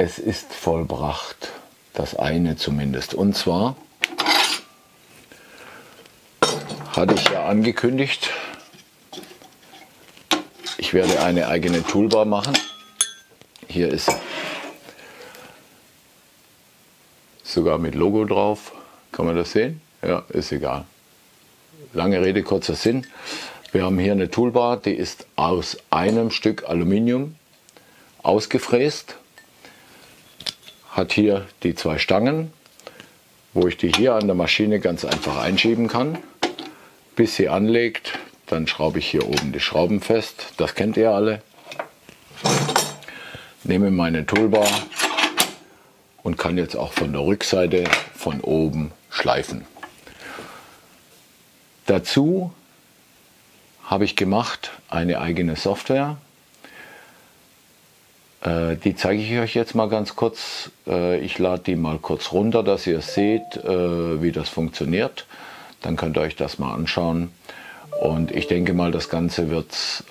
es ist vollbracht, das eine zumindest. Und zwar hatte ich ja angekündigt, ich werde eine eigene Toolbar machen. Hier ist sie. Sogar mit Logo drauf. Kann man das sehen? Ja, ist egal. Lange Rede, kurzer Sinn. Wir haben hier eine Toolbar, die ist aus einem Stück Aluminium ausgefräst. Hat hier die zwei Stangen, wo ich die hier an der Maschine ganz einfach einschieben kann. Bis sie anlegt, dann schraube ich hier oben die Schrauben fest. Das kennt ihr alle. Nehme meine Toolbar und kann jetzt auch von der Rückseite von oben schleifen. Dazu habe ich gemacht eine eigene Software. Die zeige ich euch jetzt mal ganz kurz. Ich lade die mal kurz runter, dass ihr seht, wie das funktioniert. Dann könnt ihr euch das mal anschauen. Und ich denke mal, das Ganze wird es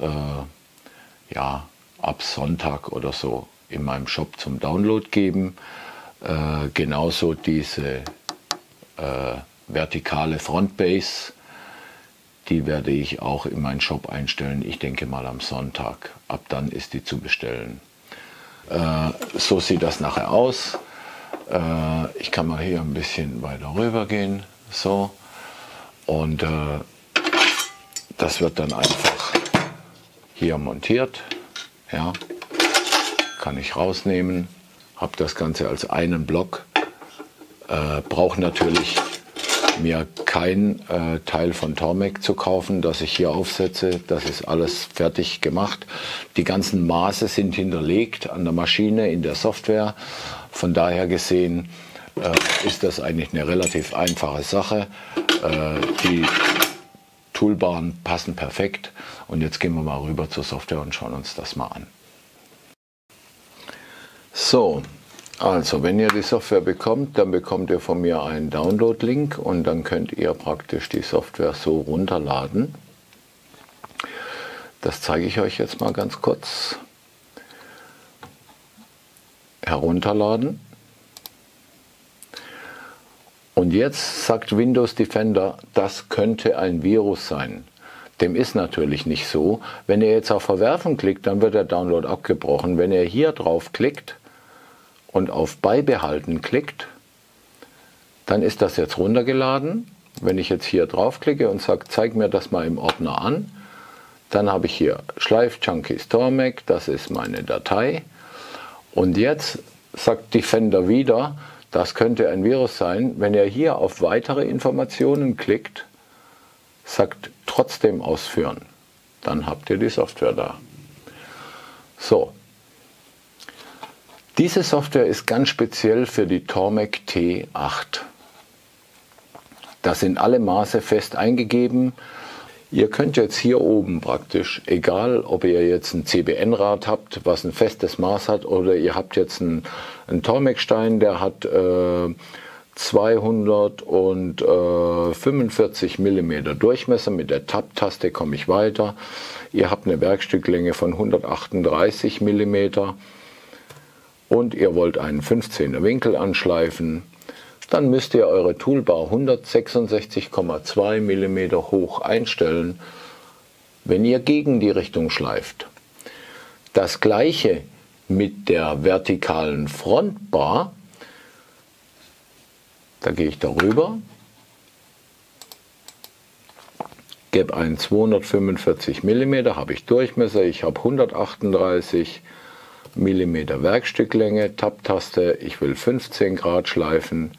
ja, ab Sonntag oder so in meinem Shop zum Download geben. Genauso diese vertikale Frontbase. Die werde ich auch in meinen Shop einstellen. Ich denke mal am Sonntag. Ab dann ist die zu bestellen. So sieht das nachher aus. Ich kann mal hier ein bisschen weiter rüber gehen. So. Und das wird dann einfach hier montiert. Ja. Kann ich rausnehmen. Habe das Ganze als einen Block. Brauche natürlich mir kein Teil von Tormek zu kaufen, das ich hier aufsetze. Das ist alles fertig gemacht. Die ganzen Maße sind hinterlegt an der Maschine in der Software. Von daher gesehen ist das eigentlich eine relativ einfache Sache. Die Toolbaren passen perfekt. Und jetzt gehen wir mal rüber zur Software und schauen uns das mal an. So. Also, wenn ihr die Software bekommt, dann bekommt ihr von mir einen Download-Link und dann könnt ihr praktisch die Software so runterladen. Das zeige ich euch jetzt mal ganz kurz. Herunterladen. Und jetzt sagt Windows Defender, das könnte ein Virus sein. Dem ist natürlich nicht so. Wenn ihr jetzt auf Verwerfen klickt, dann wird der Download abgebrochen. Wenn ihr hier drauf klickt und auf Beibehalten klickt, dann ist das jetzt runtergeladen. Wenn ich jetzt hier draufklicke und sage, zeig mir das mal im Ordner an, dann habe ich hier Schleif-Junkies Tormek, das ist meine Datei. Und jetzt sagt Defender wieder, das könnte ein Virus sein. Wenn ihr hier auf weitere Informationen klickt, sagt trotzdem ausführen. Dann habt ihr die Software da. So. Diese Software ist ganz speziell für die Tormek T8. Da sind alle Maße fest eingegeben. Ihr könnt jetzt hier oben praktisch, egal ob ihr jetzt ein CBN-Rad habt, was ein festes Maß hat, oder ihr habt jetzt einen Tormek-Stein, der hat 245 mm Durchmesser. Mit der Tab-Taste komme ich weiter. Ihr habt eine Werkstücklänge von 138 mm. Und ihr wollt einen 15er Winkel anschleifen, dann müsst ihr eure Toolbar 166,2 mm hoch einstellen, wenn ihr gegen die Richtung schleift. Das gleiche mit der vertikalen Frontbar. Da gehe ich darüber, gebe einen 245 mm, habe ich Durchmesser, ich habe 138 mm Werkstücklänge, Tab-Taste, ich will 15 Grad schleifen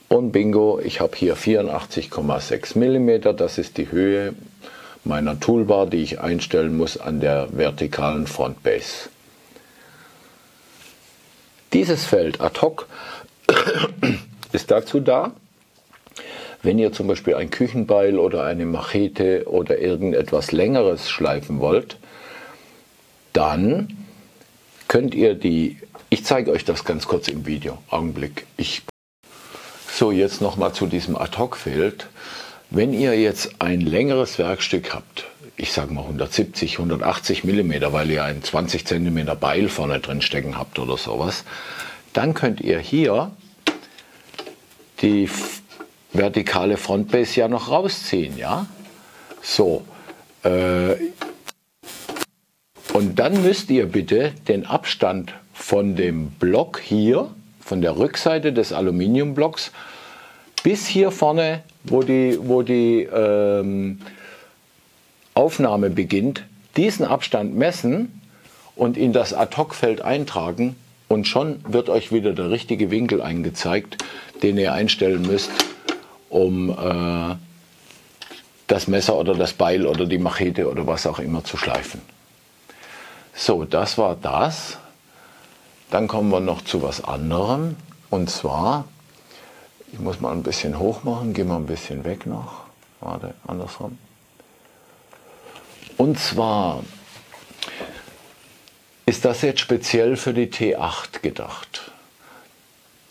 und bingo, ich habe hier 84,6 mm, das ist die Höhe meiner Toolbar, die ich einstellen muss an der vertikalen Frontbase. Dieses Feld ad hoc ist dazu da, wenn ihr zum Beispiel ein Küchenbeil oder eine Machete oder irgendetwas Längeres schleifen wollt, dann könnt ihr ich zeige euch das ganz kurz im Video, Augenblick. So, jetzt nochmal zu diesem Ad-Hoc-Feld. Wenn ihr jetzt ein längeres Werkstück habt, ich sage mal 170, 180 mm, weil ihr ein 20 cm Beil vorne drin stecken habt oder sowas, dann könnt ihr hier die vertikale Frontbase ja noch rausziehen, ja. So, und dann müsst ihr bitte den Abstand von dem Block hier, von der Rückseite des Aluminiumblocks, bis hier vorne, wo die Aufnahme beginnt, diesen Abstand messen und in das Ad-Hoc-Feld eintragen, und schon wird euch wieder der richtige Winkel eingezeigt, den ihr einstellen müsst, um das Messer oder das Beil oder die Machete oder was auch immer zu schleifen. So, das war das. Dann kommen wir noch zu was anderem, und zwar, ich muss mal ein bisschen hoch machen, gehen wir ein bisschen weg noch, warte, andersrum. Und zwar ist das jetzt speziell für die T8 gedacht.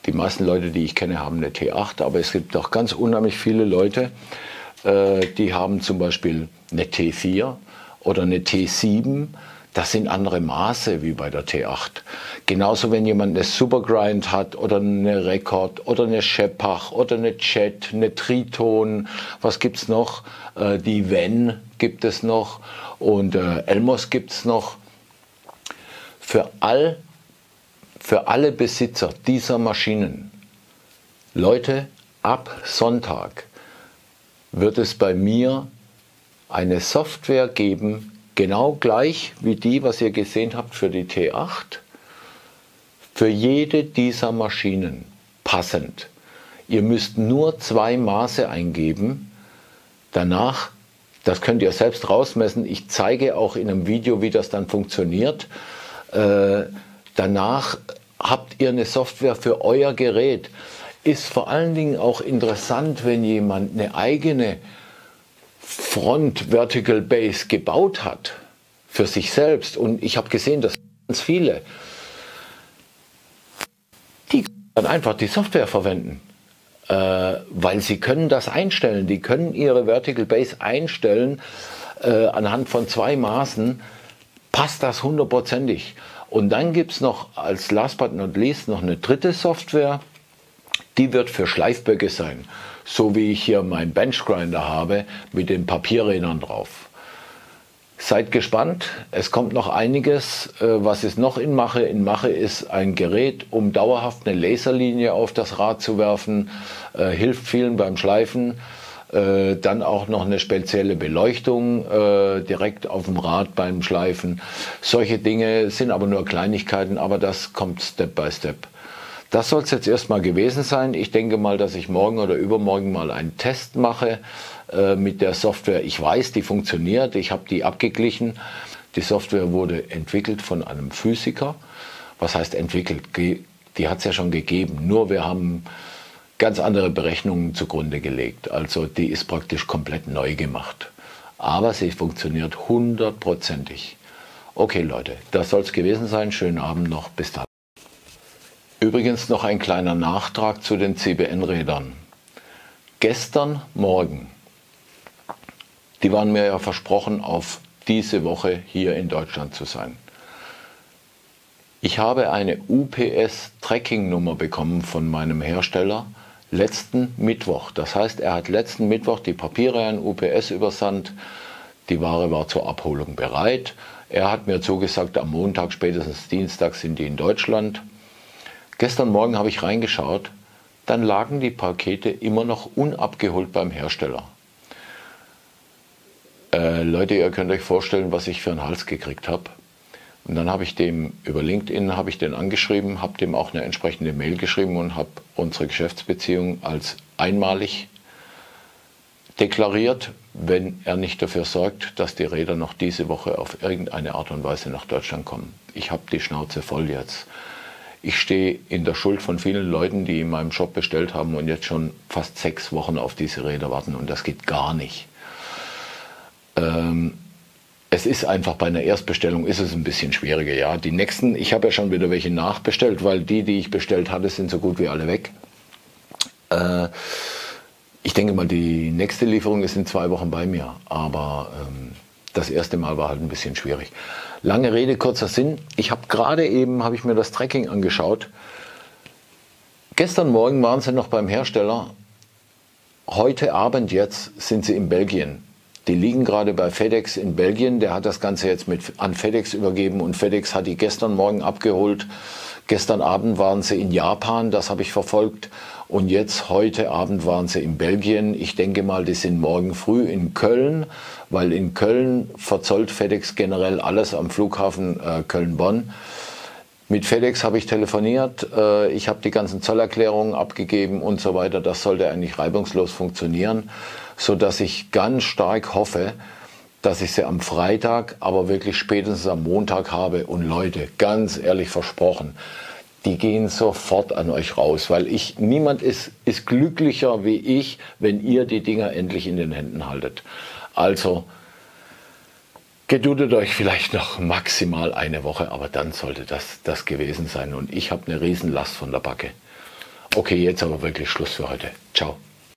Die meisten Leute, die ich kenne, haben eine T8, aber es gibt auch ganz unheimlich viele Leute, die haben zum Beispiel eine T4 oder eine T7. Das sind andere Maße wie bei der T8. Genauso, wenn jemand eine Supergrind hat oder eine Rekord oder eine Shepach oder eine Jet, eine Triton, was gibt es noch? Die Ven gibt es noch und Elmos gibt es noch. Für alle Besitzer dieser Maschinen, Leute, ab Sonntag wird es bei mir eine Software geben, genau gleich wie die, was ihr gesehen habt für die T8, für jede dieser Maschinen passend. Ihr müsst nur 2 Maße eingeben, danach, das könnt ihr selbst rausmessen, ich zeige auch in einem Video, wie das dann funktioniert, danach habt ihr eine Software für euer Gerät. Ist vor allen Dingen auch interessant, wenn jemand eine eigene Front Vertical Base gebaut hat für sich selbst, und ich habe gesehen, dass ganz viele, die dann einfach die Software verwenden, weil sie können das einstellen, die können ihre Vertical Base einstellen, anhand von 2 Maßen passt das hundertprozentig. Und dann gibt es noch als last but not least noch eine dritte Software, die wird für Schleifböcke sein, so wie ich hier meinen Benchgrinder habe mit den Papierrädern drauf. Seid gespannt, es kommt noch einiges, was ist noch in Mache. In Mache ist ein Gerät, um dauerhaft eine Laserlinie auf das Rad zu werfen, hilft vielen beim Schleifen. Dann auch noch eine spezielle Beleuchtung direkt auf dem Rad beim Schleifen. Solche Dinge sind aber nur Kleinigkeiten, aber das kommt Step by Step. Das soll es jetzt erstmal gewesen sein. Ich denke mal, dass ich morgen oder übermorgen mal einen Test mache mit der Software. Ich weiß, die funktioniert, ich habe die abgeglichen. Die Software wurde entwickelt von einem Physiker. Was heißt entwickelt? Die hat es ja schon gegeben, nur wir haben ganz andere Berechnungen zugrunde gelegt. Also die ist praktisch komplett neu gemacht. Aber sie funktioniert hundertprozentig. Okay Leute, das soll es gewesen sein. Schönen Abend noch, bis dann. Übrigens noch ein kleiner Nachtrag zu den CBN-Rädern. Gestern Morgen, die waren mir ja versprochen, auf diese Woche hier in Deutschland zu sein. Ich habe eine UPS-Tracking-Nummer bekommen von meinem Hersteller letzten Mittwoch. Das heißt, er hat letzten Mittwoch die Papiere an UPS übersandt. Die Ware war zur Abholung bereit. Er hat mir zugesagt, am Montag, spätestens Dienstag sind die in Deutschland. Gestern Morgen habe ich reingeschaut, dann lagen die Pakete immer noch unabgeholt beim Hersteller. Leute, ihr könnt euch vorstellen, was ich für einen Hals gekriegt habe. Und dann habe ich dem über LinkedIn den angeschrieben, habe dem auch eine entsprechende Mail geschrieben und habe unsere Geschäftsbeziehung als einmalig deklariert, wenn er nicht dafür sorgt, dass die Räder noch diese Woche auf irgendeine Art und Weise nach Deutschland kommen. Ich habe die Schnauze voll jetzt. Ich stehe in der Schuld von vielen Leuten, die in meinem Shop bestellt haben und jetzt schon fast 6 Wochen auf diese Räder warten, und das geht gar nicht. Es ist einfach, bei einer Erstbestellung ist es ein bisschen schwieriger. Ja, die nächsten, ich habe ja schon wieder welche nachbestellt, weil die ich bestellt hatte, sind so gut wie alle weg. Ich denke mal, die nächste Lieferung ist in 2 Wochen bei mir, aber Das erste Mal war halt ein bisschen schwierig. Lange Rede, kurzer Sinn. Ich habe gerade eben, habe ich mir das Tracking angeschaut. Gestern Morgen waren sie noch beim Hersteller. Heute Abend jetzt sind sie in Belgien. Die liegen gerade bei FedEx in Belgien. Der hat das Ganze jetzt an FedEx übergeben und FedEx hat die gestern Morgen abgeholt. Gestern Abend waren sie in Japan, das habe ich verfolgt. Und jetzt, heute Abend, waren sie in Belgien. Ich denke mal, die sind morgen früh in Köln, weil in Köln verzollt FedEx generell alles am Flughafen Köln-Bonn. Mit FedEx habe ich telefoniert, ich habe die ganzen Zollerklärungen abgegeben und so weiter. Das sollte eigentlich reibungslos funktionieren, sodass ich ganz stark hoffe, dass ich sie am Freitag, aber wirklich spätestens am Montag habe. Und Leute, ganz ehrlich versprochen, die gehen sofort an euch raus, weil niemand ist glücklicher wie ich, wenn ihr die Dinger endlich in den Händen haltet. Also geduldet euch vielleicht noch maximal eine Woche, aber dann sollte das gewesen sein. Und ich habe eine Riesenlast von der Backe. Okay, jetzt aber wirklich Schluss für heute. Ciao.